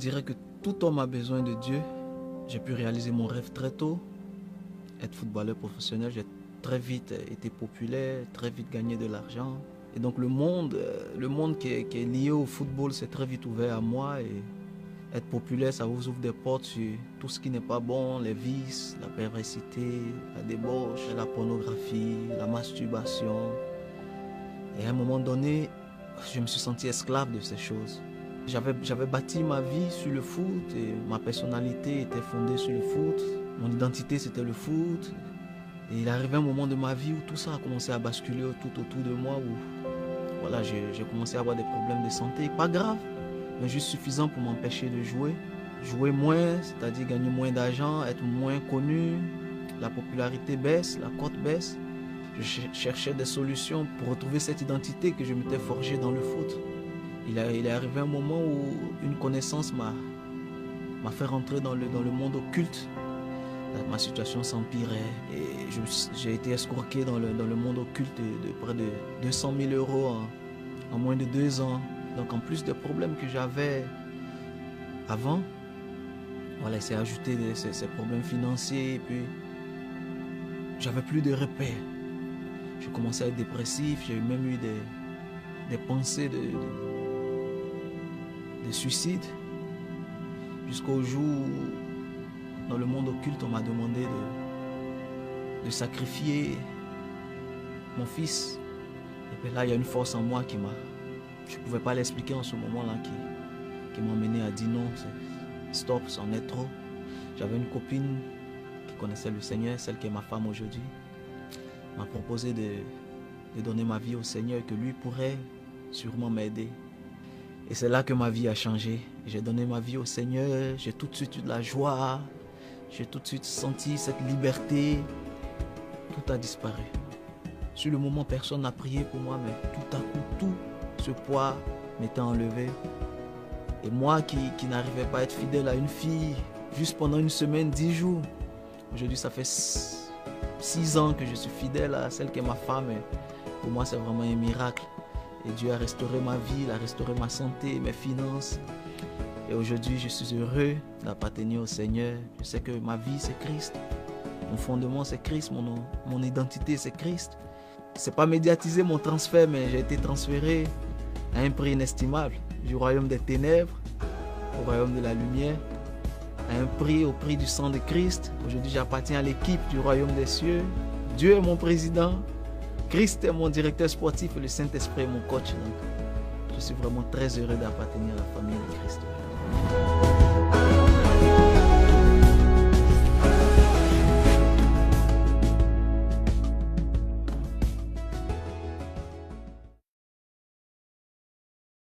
dirais que tout homme a besoin de Dieu. J'ai pu réaliser mon rêve très tôt, être footballeur professionnel. J'ai très vite été populaire, très vite gagné de l'argent. Et donc le monde qui est lié au football s'est très vite ouvert à moi. Et être populaire, ça vous ouvre des portes sur tout ce qui n'est pas bon, les vices, la perversité, la débauche, la pornographie, la masturbation. Et à un moment donné, je me suis senti esclave de ces choses. J'avais bâti ma vie sur le foot et ma personnalité était fondée sur le foot. Mon identité, c'était le foot. Et il est arrivé un moment de ma vie où tout ça a commencé à basculer tout autour de moi, où voilà, j'ai commencé à avoir des problèmes de santé, pas grave, mais juste suffisant pour m'empêcher de jouer. Jouer moins, c'est-à-dire gagner moins d'argent, être moins connu, la popularité baisse, la cote baisse. Je cherchais des solutions pour retrouver cette identité que je m'étais forgée dans le foot. Il est arrivé un moment où une connaissance m'a fait rentrer dans le monde occulte. Ma situation s'empirait et j'ai été escroqué dans le monde occulte de près de 200 000 € en moins de 2 ans. Donc en plus des problèmes que j'avais avant, voilà, il s'est ajouté ces problèmes financiers et puis j'avais plus de repères. Je commençais à être dépressif, j'ai même eu des pensées de suicide jusqu'au jour où dans le monde occulte on m'a demandé de sacrifier mon fils. Et puis là il y a une force en moi je ne pouvais pas l'expliquer en ce moment-là, qui m'a mené à dire non, stop, c'en est trop. J'avais une copine qui connaissait le Seigneur, celle qui est ma femme aujourd'hui, m'a proposé de donner ma vie au Seigneur, que lui pourrait sûrement m'aider. Et c'est là que ma vie a changé. J'ai donné ma vie au Seigneur, j'ai tout de suite eu de la joie, j'ai tout de suite senti cette liberté. Tout a disparu. Sur le moment, personne n'a prié pour moi, mais tout à coup, tout ce poids m'était enlevé. Et moi qui n'arrivais pas à être fidèle à une fille, juste pendant une semaine, 10 jours, aujourd'hui ça fait 6 ans que je suis fidèle à celle qui est ma femme. Et pour moi, c'est vraiment un miracle. Et Dieu a restauré ma vie, il a restauré ma santé, mes finances. Et aujourd'hui, je suis heureux d'appartenir au Seigneur. Je sais que ma vie, c'est Christ. Mon fondement, c'est Christ. Mon identité, c'est Christ. C'est pas médiatisé mon transfert, mais j'ai été transféré à un prix inestimable. Du royaume des ténèbres au royaume de la lumière. À un prix, au prix du sang de Christ. Aujourd'hui, j'appartiens à l'équipe du royaume des cieux. Dieu est mon président. Christ est mon directeur sportif et le Saint-Esprit est mon coach. Donc, je suis vraiment très heureux d'appartenir à la famille de Christ.